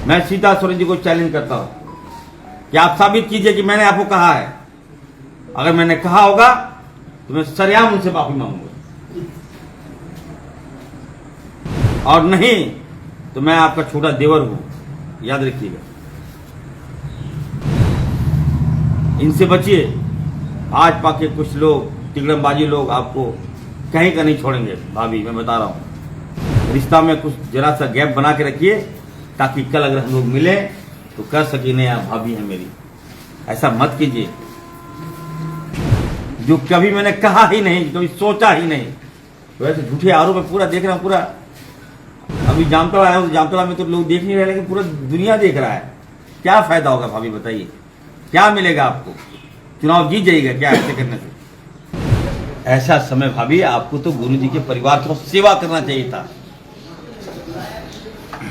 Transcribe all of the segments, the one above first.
मैं सीता सोरेन जी को चैलेंज करता हूं कि आप साबित कीजिए कि मैंने आपको कहा है। अगर मैंने कहा होगा तो मैं सरेआम उनसे माफी मांगूंगा, और नहीं तो मैं आपका छोटा देवर हूं, याद रखिएगा। इनसे बचिए। आज पाके कुछ लोग, तिगड़मबाजी लोग आपको कहीं का नहीं छोड़ेंगे। भाभी, मैं बता रहा हूं, रिश्ता में कुछ जरा सा गैप बना के रखिए, ताकि कल अगर हम लोग मिले तो कर सके नहीं, आप भाभी है मेरी। ऐसा मत कीजिए जो कभी मैंने कहा ही नहीं, कभी सोचा ही नहीं। तो ऐसे झूठे आरोप में पूरा देख रहा हूं। पूरा अभी जामतड़ा आया हूं, जामतड़ा में तो लोग देख नहीं रहे, लेकिन पूरा दुनिया देख रहा है। क्या फायदा होगा भाभी, बताइए क्या मिलेगा आपको? चुनाव जीत जाइएगा क्या ऐसे करने से? ऐसा समय भाभी आपको तो गुरु जी के परिवार को सेवा करना चाहिए था।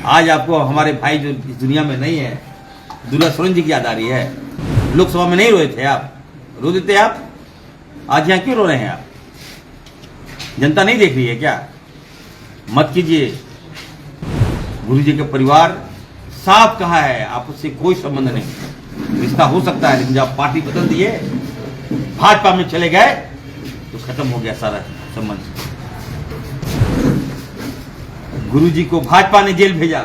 आज आपको हमारे भाई जो इस दुनिया में नहीं है, दुर्गा सोरेन जी की याद आ रही है। लोकसभा में नहीं रोए थे आप, रो देते आप। आज यहां क्यों रो रहे हैं आप? जनता नहीं देख रही है क्या? मत कीजिए। गुरु जी का परिवार साफ कहा है, आपसे कोई संबंध नहीं। रिश्ता हो सकता है, लेकिन जब पार्टी बदल दिए, भाजपा में चले गए, तो खत्म हो गया सारा संबंध। गुरु जी को भाजपा ने जेल भेजा।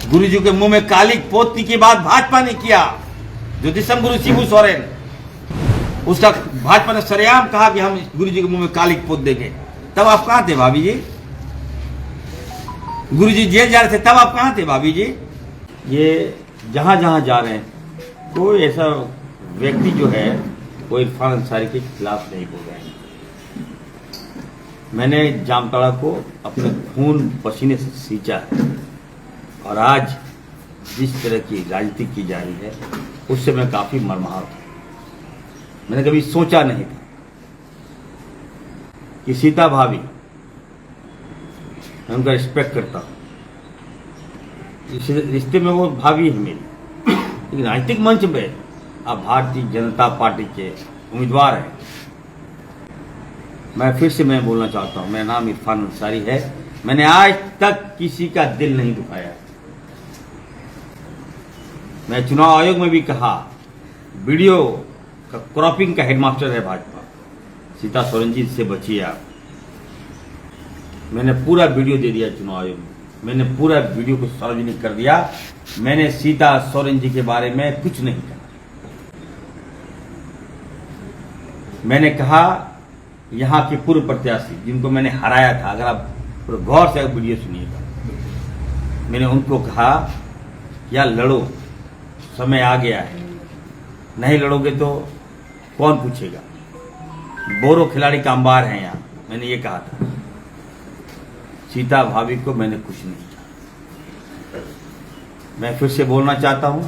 गुरु जी के मुंह में काली पोतने के बाद भाजपा ने किया, जो दिसम गुरु शिबू सोरेन, उसका भाजपा ने सरेआम कहा कि हम गुरु जी के मुंह में काली पोत देंगे। तब आप कहां थे भाभी जी? गुरु जी जेल जा रहे थे, तब आप कहां थे भाभी जी? ये जहां जहां जा रहे हैं, कोई ऐसा व्यक्ति जो है वो इरफान अंसारी के खिलाफ नहीं बोल रहे हैं। मैंने जामताड़ा को अपने खून पसीने से सींचा है, और आज जिस तरह की राजनीति की जा रही है, उससे मैं काफी मर्माहत हूं। मैंने कभी सोचा नहीं था कि सीता भाभी, मैं उनका रिस्पेक्ट करता हूं, इस रिश्ते में वो भाभी है मेरी, लेकिन राजनीतिक मंच में आप भारतीय जनता पार्टी के उम्मीदवार हैं। मैं फिर से मैं बोलना चाहता हूं, मेरा नाम इरफान अंसारी है। मैंने आज तक किसी का दिल नहीं दुखाया। मैं चुनाव आयोग में भी कहा, वीडियो का क्रॉपिंग का हेडमास्टर है भाजपा। सीता सोरेन जी से बचिए आप। मैंने पूरा वीडियो दे दिया चुनाव आयोग में, मैंने पूरा वीडियो को सार्वजनिक कर दिया। मैंने सीता सोरेन जी के बारे में कुछ नहीं कहा। मैंने कहा यहां के पूर्व प्रत्याशी जिनको मैंने हराया था, अगर आप गौर से वीडियो सुनिएगा, मैंने उनको कहा या लड़ो, समय आ गया है, नहीं लड़ोगे तो कौन पूछेगा? बोरो खिलाड़ी का अंबार है यहाँ, मैंने ये कहा था। सीता भाभी को मैंने कुछ नहीं कहा। मैं फिर से बोलना चाहता हूं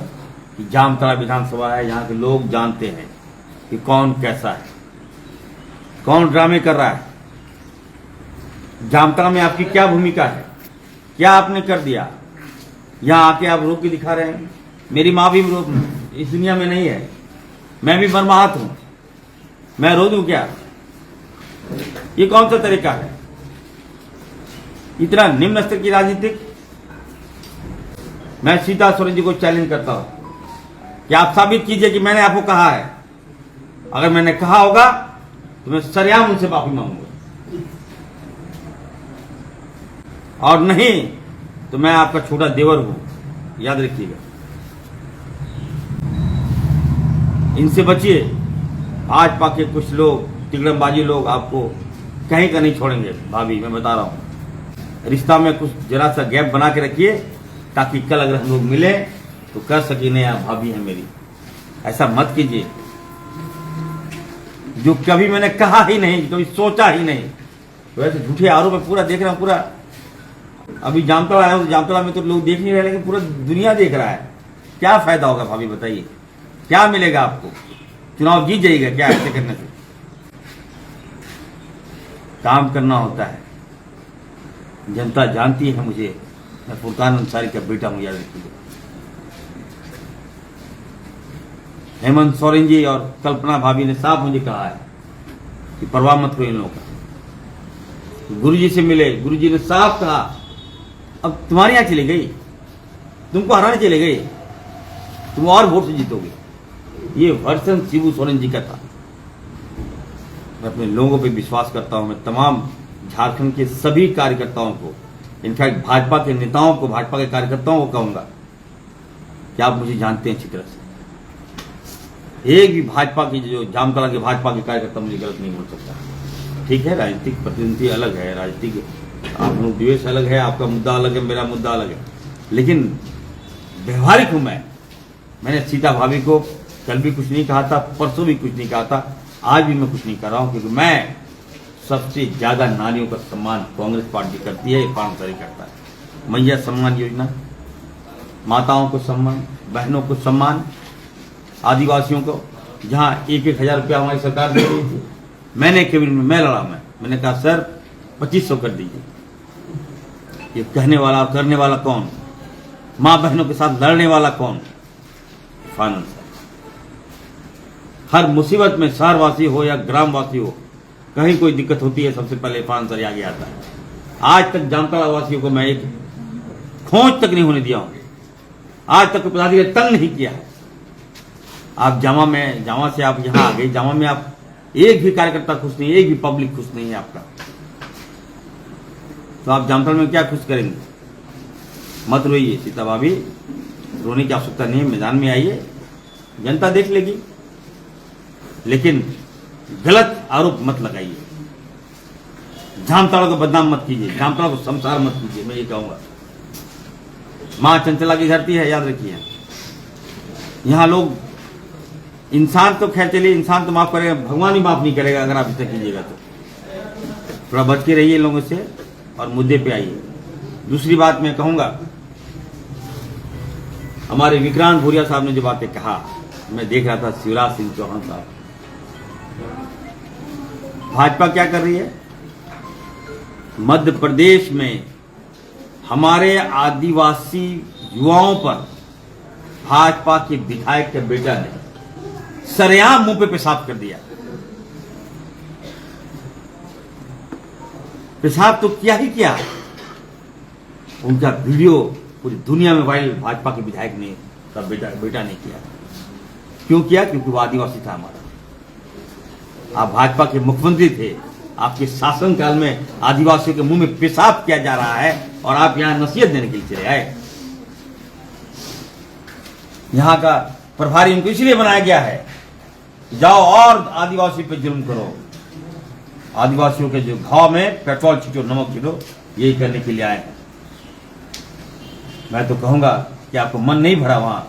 कि जामताड़ा विधानसभा है, यहाँ के लोग जानते हैं कि कौन कैसा है, कौन ड्रामे कर रहा है। जामताड़ा में आपकी क्या भूमिका है? क्या आपने कर दिया? यहां आके आप रो के दिखा रहे हैं। मेरी मां भी इस दुनिया में नहीं है, मैं भी मर्माहत हूं। मैं रो दूं क्या? ये कौन सा तरीका है? इतना निम्न स्तर की राजनीतिक। मैं सीता सोरेन जी को चैलेंज करता हूं कि आप साबित कीजिए कि मैंने आपको कहा है। अगर मैंने कहा होगा तो मैं सरेआम उनसे माफी मांगूंगा, और नहीं तो मैं आपका छोटा देवर हूं, याद रखिएगा। इनसे बचिए। आज पाके कुछ लोग, तिगड़मबाजी लोग आपको कहीं का नहीं छोड़ेंगे। भाभी, मैं बता रहा हूं, रिश्ता में कुछ जरा सा गैप बना के रखिए, ताकि कल अगर हम लोग मिले तो कर सके नहीं, आप भाभी है मेरी। ऐसा मत कीजिए जो कभी मैंने कहा ही नहीं, कभी सोचा ही नहीं। तो ऐसे झूठे आरोप में पूरा देख रहा हूं। पूरा अभी जामतड़ा आया हूं, जामतड़ा में तो लोग देख नहीं रहे, लेकिन पूरा दुनिया देख रहा है। क्या फायदा होगा भाभी, बताइए क्या मिलेगा आपको? चुनाव जीत जाइएगा क्या ऐसे करने से? काम करना होता है, जनता जानती है मुझे। मैं फुरकान अंसारी का बेटा हूं, याद रखिएगा। हेमंत सोरेन जी और कल्पना भाभी ने साफ मुझे कहा है कि परवाह मत करो इन लोगों का। गुरु जी से मिले, गुरु जी ने साफ कहा अब तुम्हारे यहां चली गई, तुमको हराने चले गए, तुम और वोट से जीतोगे। ये वर्षन शिबू सोरेन जी का था। मैं अपने लोगों पे विश्वास करता हूं। मैं तमाम झारखंड के सभी कार्यकर्ताओं को, इनफैक्ट भाजपा के नेताओं को, भाजपा के कार्यकर्ताओं को कहूंगा कि आप मुझे जानते हैं अच्छी तरह से। एक भी भाजपा की, जो जामताड़ा के भाजपा के कार्यकर्ता मुझे गलत नहीं बोल सकता। ठीक है, राजनीतिक प्रतिनिधि अलग है, राजनीतिक अनुद्वेश अलग है, आपका मुद्दा अलग है, मेरा मुद्दा अलग है, लेकिन व्यवहारिक हूं मैं। मैंने सीता भाभी को कल भी कुछ नहीं कहा था, परसों भी कुछ नहीं कहा था, आज भी मैं कुछ नहीं कर रहा हूं, क्योंकि मैं सबसे ज्यादा नारियों का सम्मान कांग्रेस पार्टी करती है, इरफान अंसारी करता है। मैया सम्मान योजना, माताओं को सम्मान, बहनों को सम्मान, आदिवासियों को जहां 1,000 रुपया हमारी सरकार दे रही थी, मैंने कैबिनेट में मैं लड़ा, मैंने कहा सर 2500 कर दीजिए। ये कहने वाला और करने वाला कौन? मां बहनों के साथ लड़ने वाला कौन? इरफान अंसारी। हर मुसीबत में शहरवासी हो या ग्रामवासी हो, कहीं कोई दिक्कत होती है, सबसे पहले इरफान अंसारी आगे आता है। आज तक जामताड़ा वासियों को मैं एक खोज तक नहीं होने दिया हूं, आज तक पदाधिकारी तंग नहीं किया है। आप जामा से आप यहां आ गए, जामा में आप एक भी कार्यकर्ता खुश नहीं, एक भी पब्लिक खुश नहीं है आपका, तो आप जामताड़ा में क्या खुश करेंगे? मत रोइए सीता भाभी, रोने की आवश्यकता नहीं है, मैदान में आइए, जनता देख लेगी, लेकिन गलत आरोप मत लगाइए, जामताड़ा को बदनाम मत कीजिए, जामताड़ा को शमशार मत कीजिए। मैं ये कहूंगा, मां चंचला की धरती है, याद रखिए। यहां लोग, इंसान तो खैर चलिए, इंसान तो माफ करेगा, भगवान ही माफ नहीं करेगा अगर आप इसे कीजिएगा तो। थोड़ा बच के रहिए लोगों से और मुद्दे पे आइए। दूसरी बात मैं कहूंगा, हमारे विक्रांत भूरिया साहब ने जो बातें कहा, मैं देख रहा था, शिवराज सिंह चौहान साहब, भाजपा क्या कर रही है? मध्य प्रदेश में हमारे आदिवासी युवाओं पर भाजपा के विधायक के बेटा ने सरेआम मुंह पे पेशाब कर दिया। पेशाब तो किया ही क्या, उनका वीडियो पूरी दुनिया में वायरल भाजपा के विधायक ने, का बेटा ने किया। क्यों किया? क्योंकि वो आदिवासी था हमारा। आप भाजपा के मुख्यमंत्री थे, आपके शासनकाल में आदिवासियों के मुंह में पेशाब किया जा रहा है और आप यहां नसीहत देने के लिए चले आए। यहां का प्रभारी उनको इसलिए बनाया गया है, जाओ और आदिवासी पे जुल्म करो, आदिवासियों के जो घाव में पेट्रोल छींटो, नमक छींटो, यही करने के लिए आए हैं। मैं तो कहूंगा कि आपको मन नहीं भरा, वहां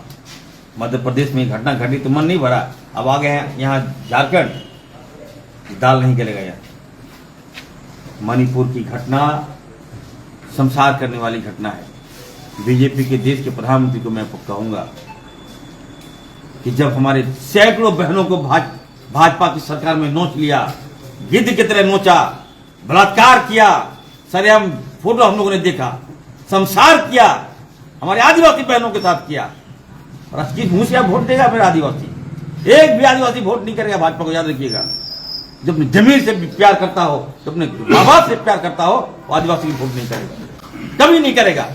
मध्य प्रदेश में घटना घटी तो मन नहीं भरा, अब आ गए हैं यहां झारखंड, दाल नहीं गलेगा। यहां मणिपुर की घटना शमशार करने वाली घटना है। बीजेपी के देश के प्रधानमंत्री को मैं कहूंगा कि जब हमारे सैकड़ों बहनों को भाजपा की सरकार में नोच लिया, गिद्ध की तरह नोचा, बलात्कार किया, सरेआम फोटो हम लोगों ने देखा, शमशार किया, हमारे आदिवासी बहनों के साथ किया, और किस मुंह से आप वोट देगा? फिर आदिवासी, एक भी आदिवासी वोट नहीं करेगा भाजपा को, याद रखिएगा। जब अपनी जमीन से प्यार करता हो, तो अपने माँ बाप से प्यार करता हो, वो आदिवासी वोट नहीं करेगा, कभी नहीं करेगा।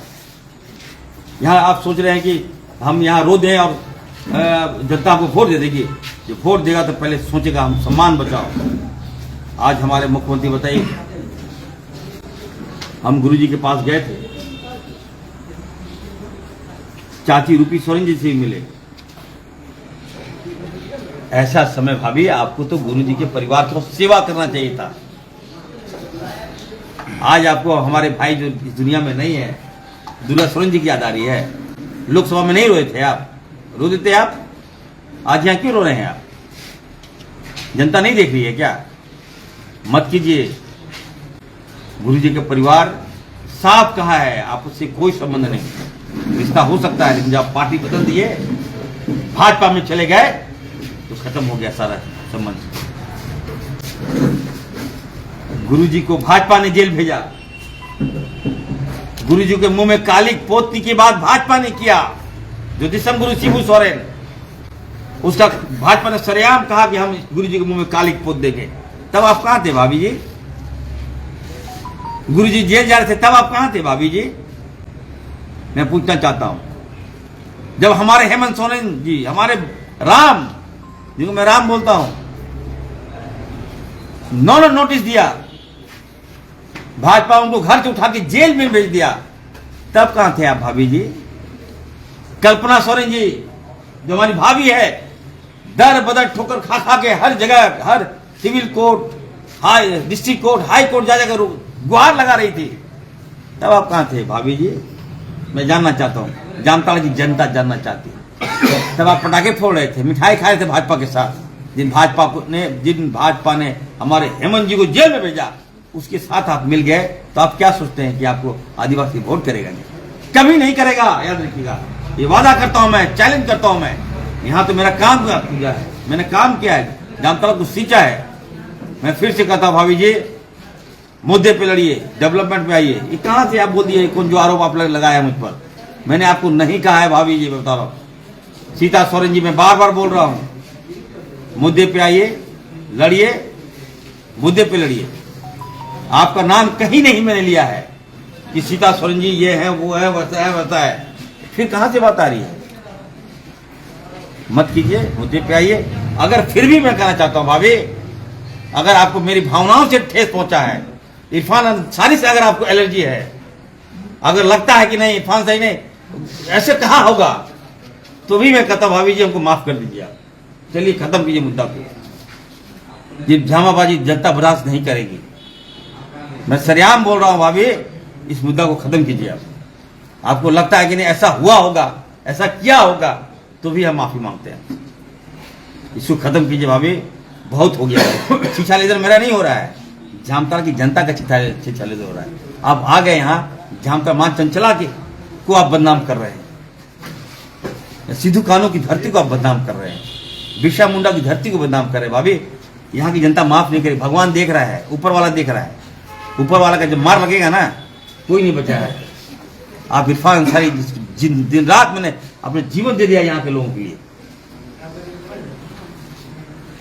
यहां आप सोच रहे हैं कि हम यहां रो दें और जनता को वोट दे देगी। जो वोट देगा तो पहले सोचेगा हम सम्मान बचाओ। आज हमारे मुख्यमंत्री बताइए, हम गुरुजी के पास गए थे, चाची रूपी सोरेन जी से मिले। ऐसा समय भाभी, आपको तो गुरुजी के परिवार को सेवा करना चाहिए था। आज आपको हमारे भाई जो इस दुनिया में नहीं है, दुर्गा सोरेन जी की याद आ रही है। लोकसभा में नहीं रोए थे आप, रो देते आप, आज यहां क्यों रो रहे हैं आप? जनता नहीं देख रही है क्या? मत कीजिए। गुरुजी का परिवार साफ कहा है, आप उससे कोई संबंध नहीं, रिश्ता हो सकता है, लेकिन जब पार्टी बदल दिए, भाजपा में चले गए, तो खत्म हो गया सारा संबंध। गुरुजी को भाजपा ने जेल भेजा, गुरुजी के मुंह में काली पोतने की बात भाजपा ने किया। जो दिसम गुरु शिबू सोरेन, उसका भाजपा ने सरेआम कहा कि हम गुरुजी के मुंह में काली पोत देंगे। तब आप कहां थे भाभी जी? गुरुजी जेल जा रहे थे, तब आप कहां थे भाभी जी? मैं पूछना चाहता हूं। जब हमारे हेमंत सोरेन जी, हमारे राम, जिनको मैं राम बोलता हूं, उन्होंने नोटिस दिया, भाजपा उनको घर से उठा के जेल में भेज दिया, तब कहां थे आप भाभी जी? कल्पना सोरेन जी जो हमारी भाभी है, दर बदर ठोकर खा खा के हर जगह, हर civil court, high district court, high court जा जाकर गुहार लगा रही थी, तब आप कहां थे भाभी जी? मैं जानना चाहता हूं, जामताड़ा की जनता जानना चाहती है। तब आप पटाखे फोड़ रहे थे, मिठाई खा रहे थे भाजपा के साथ, जिन भाजपा ने हमारे हेमंत जी को जेल में भेजा, उसके साथ आप मिल गए, तो आप क्या सोचते हैं कि आपको आदिवासी वोट करेगा? नहीं, कभी नहीं करेगा, याद रखिएगा। ये वादा करता हूं मैं, चैलेंज करता हूं मैं। यहां तो मेरा काम किया है, मैंने काम किया है, जामताड़ा को सींचा है। मैं फिर से कहता हूं भाभी जी, मुद्दे पे लड़िए, डेवलपमेंट पे आइए। ये कहां से आप बोल दिए कौन जो आरोप आप लगाया मुझ पर? मैंने आपको नहीं कहा है भाभी जी, बता रहा हूं। सीता सोरेन जी, मैं बार बार बोल रहा हूं, मुद्दे पे आइए, लड़िए, मुद्दे पे लड़िए। आपका नाम कहीं नहीं मैंने लिया है कि सीता सोरेन जी ये है, वो है, वैसा है, वैसा है। फिर कहां से बात आ रही है? मत कीजिए, मुद्दे पे आइए। अगर फिर भी मैं कहना चाहता हूं भाभी, अगर आपको मेरी भावनाओं से ठेस पहुंचा है, इरफान अंसारी से अगर आपको एलर्जी है, अगर लगता है कि नहीं इरफान सही नहीं, ऐसे कहा होगा, तो भी मैं कहता हूं भाभी जी हमको माफ कर दीजिए। आप चलिए खत्म कीजिए मुद्दा को। ये ड्रामाबाजी जनता बर्दाश्त नहीं करेगी। मैं सरेआम बोल रहा हूं भाभी, इस मुद्दा को खत्म कीजिए। आप आपको लगता है कि नहीं ऐसा हुआ होगा, ऐसा किया होगा, तो भी हम माफी मांगते हैं। इसको खत्म कीजिए भाभी, बहुत हो गया। शिक्षा लेजर मेरा नहीं हो रहा है, जामताड़ा की जनता का शिक्षा लेजर हो रहा है। आप आ गए यहाँ, जामताड़ा मां चंचला के को आप बदनाम कर रहे हैं, सिद्धू कानू की धरती को आप बदनाम कर रहे हैं, बिरसा मुंडा की धरती को बदनाम कर रहे हैं। भाभी यहाँ की जनता माफ नहीं करेगी। भगवान देख रहा है, ऊपर वाला देख रहा है। ऊपर वाला का जब मार लगेगा ना, कोई नहीं बचा है। आप इरफान अंसारी, दिन रात मैंने अपने जीवन दे दिया यहाँ के लोगों के लिए,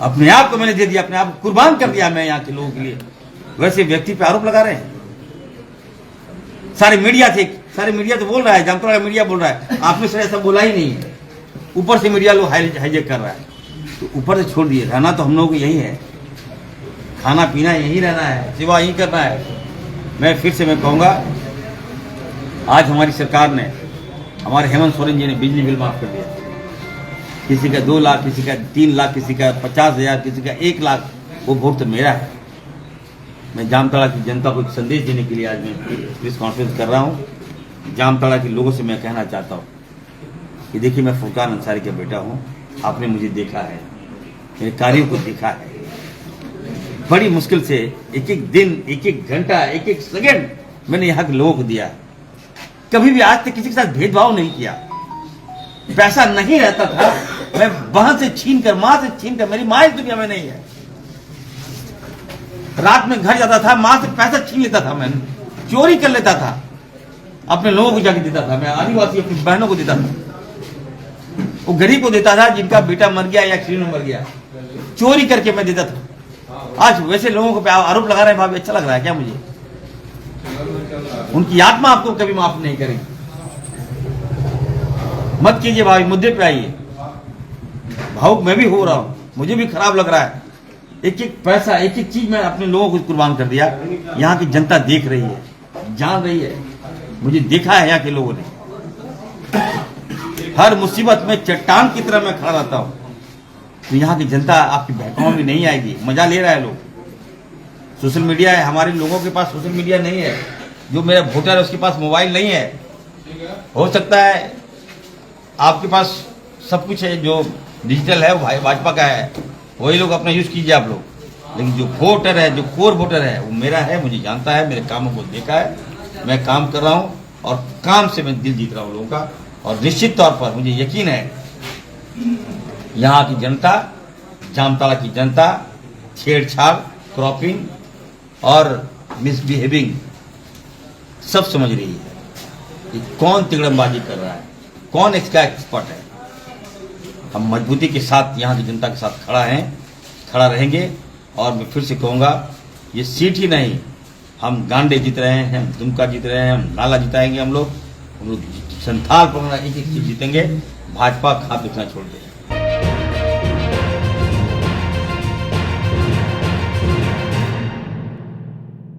अपने आप को मैंने दे दिया, अपने आप को कुर्बान कर दिया मैं यहाँ के लोगों के लिए। वैसे व्यक्ति पे आरोप लगा रहे हैं। सारे मीडिया तो बोल रहा है, जामताड़ा का मीडिया बोल रहा है, आपने सर ऐसा बोला ही नहीं है। ऊपर से मीडिया लोग हाईजेक कर रहा है, तो ऊपर से छोड़ दिए। रहना तो हम लोगों को यही है, खाना पीना यहीं रहना है, सेवा यहीं करना है। मैं फिर से मैं कहूँगा, आज हमारी सरकार ने, हमारे हेमंत सोरेन जी ने बिजली बिल माफ कर दिया। किसी का 2 लाख, किसी का 3 लाख, किसी का 50,000, किसी का 1 लाख, वो वोट तो मेरा है। मैं जामताड़ा की जनता को एक संदेश देने के लिए आज मैं प्रेस कॉन्फ्रेंस कर रहा हूँ। जामताड़ा के लोगों से मैं कहना चाहता हूँ कि देखिए, मैं फुरकान अंसारी का बेटा हूँ, आपने मुझे देखा है, मेरे कार्यों को देखा है। बड़ी मुश्किल से एक एक दिन, एक एक घंटा, एक एक सेकंड मैंने यहाँ के लोगों को दिया। कभी भी आज तक किसी के साथ भेदभाव नहीं किया। पैसा नहीं रहता था, मैं वहां से छीन कर, मां से छीन कर, मेरी मां इस दुनिया में नहीं है, रात में घर जाता था, मां से पैसा छीन लेता था, मैं चोरी कर लेता था, अपने लोगों को जाके देता था। मैं आदिवासी अपनी बहनों को देता था, वो गरीब को देता था जिनका बेटा मर गया या एक्सीडेंट में मर गया, चोरी करके मैं देता था। आज वैसे लोगों को आरोप लगा रहे हैं भाभी, अच्छा लग रहा है क्या मुझे? उनकी आत्मा आपको कभी माफ नहीं करेगी। मत कीजिए भाई, मुद्दे पे आइए। भावुक मैं भी हो रहा हूं, मुझे भी खराब लग रहा है। एक एक पैसा, एक एक चीज मैं अपने लोगों को कुर्बान कर दिया। यहाँ की जनता देख रही है, जान रही है, मुझे देखा है यहाँ के लोगों ने। हर मुसीबत में चट्टान की तरह मैं खड़ा रहता हूं। तो यहाँ की जनता आपकी बहकाओं में नहीं आएगी। मजा ले रहा है लोग। सोशल मीडिया है, हमारे लोगों के पास सोशल मीडिया नहीं है। जो मेरा वोटर है उसके पास मोबाइल नहीं है। हो सकता है आपके पास सब कुछ है, जो डिजिटल है वो भाजपा का है, वही लोग अपना यूज कीजिए आप लोग। लेकिन जो वोटर है, जो कोर वोटर है, वो मेरा है, मुझे जानता है, मेरे कामों को देखा है। मैं काम कर रहा हूँ और काम से मैं दिल जीत रहा हूँ लोगों का। और निश्चित तौर पर मुझे यकीन है यहाँ की जनता, जामताड़ा की जनता छेड़छाड़, क्रॉपिंग और मिसबिहेविंग सब समझ रही है कि कौन तिगड़मबाजी कर रहा है, कौन इसका एक्सपर्ट है। हम मजबूती के साथ यहाँ की जनता के साथ खड़ा रहेंगे। और मैं फिर से कहूँगा, ये सीट ही नहीं, हम गांडे जीत रहे हैं, हम दुमका जीत रहे हैं, हम नाला जिताएंगे। हम लोग संथाल पर एक एक सीट जीतेंगे। भाजपा खा बेचना छोड़ दे।